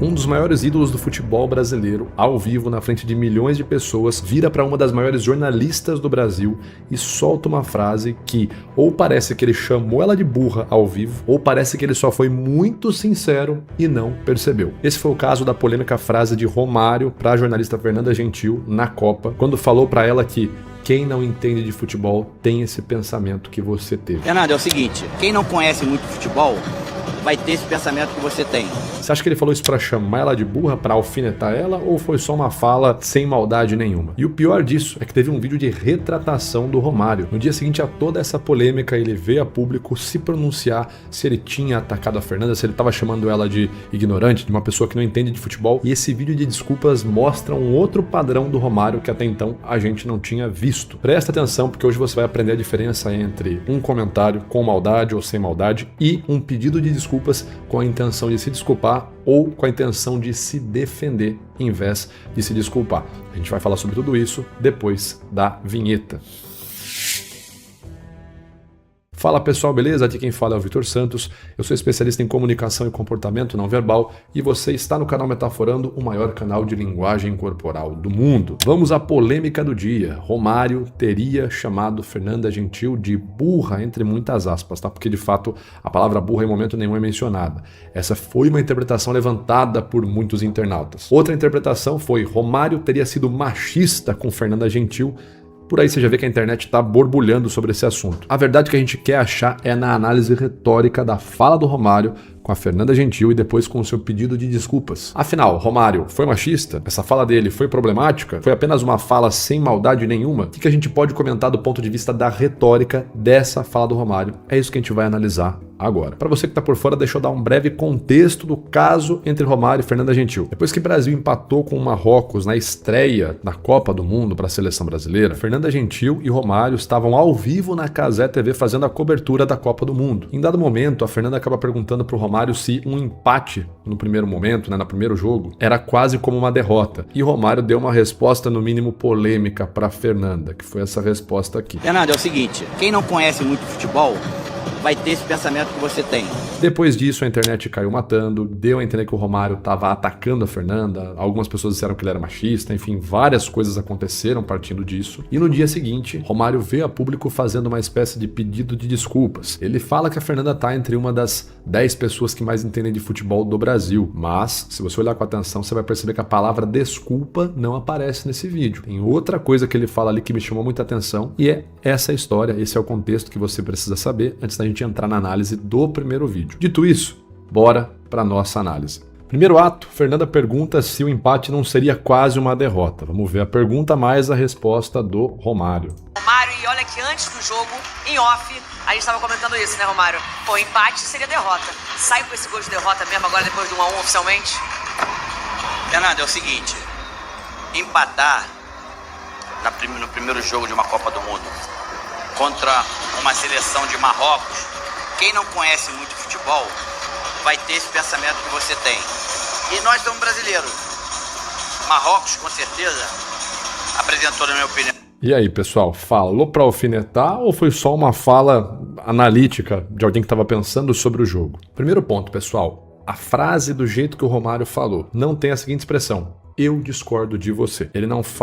Um dos maiores ídolos do futebol brasileiro, ao vivo, na frente de milhões de pessoas, vira para uma das maiores jornalistas do Brasil e solta uma frase que ou parece que ele chamou ela de burra ao vivo, ou parece que ele só foi muito sincero e não percebeu. Esse foi o caso da polêmica frase de Romário para a jornalista Fernanda Gentil na Copa, quando falou para ela que quem não entende de futebol tem esse pensamento que você teve. Fernando, é o seguinte, quem não conhece muito futebol vai ter esse pensamento que você tem. Você acha que ele falou isso pra chamar ela de burra, pra alfinetar ela, ou foi só uma fala sem maldade nenhuma? E o pior disso é que teve um vídeo de retratação do Romário. No dia seguinte a toda essa polêmica, ele veio a público se pronunciar se ele tinha atacado a Fernanda, se ele tava chamando ela de ignorante, de uma pessoa que não entende de futebol. E esse vídeo de desculpas mostra um outro padrão do Romário que até então a gente não tinha visto. Presta atenção, porque hoje você vai aprender a diferença entre um comentário com maldade ou sem maldade e um pedido de desculpas com a intenção de se desculpar ou com a intenção de se defender em vez de se desculpar. A gente vai falar sobre tudo isso depois da vinheta. Fala pessoal, beleza? Aqui quem fala é o Vitor Santos, eu sou especialista em comunicação e comportamento não verbal e você está no canal Metaforando, o maior canal de linguagem corporal do mundo. Vamos à polêmica do dia. Romário teria chamado Fernanda Gentil de burra, entre muitas aspas, tá? Porque de fato a palavra burra em momento nenhum é mencionada. Essa foi uma interpretação levantada por muitos internautas. Outra interpretação foi Romário teria sido machista com Fernanda Gentil. Por aí você já vê que a internet está borbulhando sobre esse assunto. A verdade que a gente quer achar é na análise retórica da fala do Romário com a Fernanda Gentil e depois com o seu pedido de desculpas. Afinal, Romário foi machista? Essa fala dele foi problemática? Foi apenas uma fala sem maldade nenhuma? O que a gente pode comentar do ponto de vista da retórica dessa fala do Romário? É isso que a gente vai analisar agora. Para você que está por fora, deixa eu dar um breve contexto do caso entre Romário e Fernanda Gentil. Depois que o Brasil empatou com o Marrocos na estreia da Copa do Mundo para a seleção brasileira, Fernanda Gentil e Romário estavam ao vivo na Cazé TV fazendo a cobertura da Copa do Mundo. Em dado momento, a Fernanda acaba perguntando para o Romário se um empate no primeiro momento, no primeiro jogo, era quase como uma derrota. E Romário deu uma resposta no mínimo polêmica para Fernanda, que foi essa resposta aqui. Fernando, é o seguinte, quem não conhece muito futebol vai ter esse pensamento que você tem. Depois disso, a internet caiu matando, deu a entender que o Romário estava atacando a Fernanda, algumas pessoas disseram que ele era machista, enfim, várias coisas aconteceram partindo disso. E no dia seguinte, Romário veio a público fazendo uma espécie de pedido de desculpas. Ele fala que a Fernanda está entre uma das 10 pessoas que mais entendem de futebol do Brasil, mas, se você olhar com atenção, você vai perceber que a palavra desculpa não aparece nesse vídeo. Tem outra coisa que ele fala ali que me chamou muita atenção, e é essa história, esse é o contexto que você precisa saber antes da gente entrar na análise do primeiro vídeo. Dito isso, bora para nossa análise. Primeiro ato, Fernanda pergunta se o empate não seria quase uma derrota. Vamos ver a pergunta mais a resposta do Romário. Romário, e olha que antes do jogo, em off, a gente estava comentando isso, né, Romário? Pô, empate seria derrota. Sai com esse gol de derrota mesmo agora depois do 1-1 oficialmente? Fernando, é o seguinte, empatar no primeiro jogo de uma Copa do Mundo contra uma seleção de Marrocos, quem não conhece muito futebol vai ter esse pensamento que você tem. E nós somos brasileiros. Marrocos, com certeza, apresentou, na minha opinião. E aí, pessoal, falou para alfinetar ou foi só uma fala analítica de alguém que estava pensando sobre o jogo? Primeiro ponto, pessoal, a frase do jeito que o Romário falou não tem a seguinte expressão: eu discordo de você. Ele não fala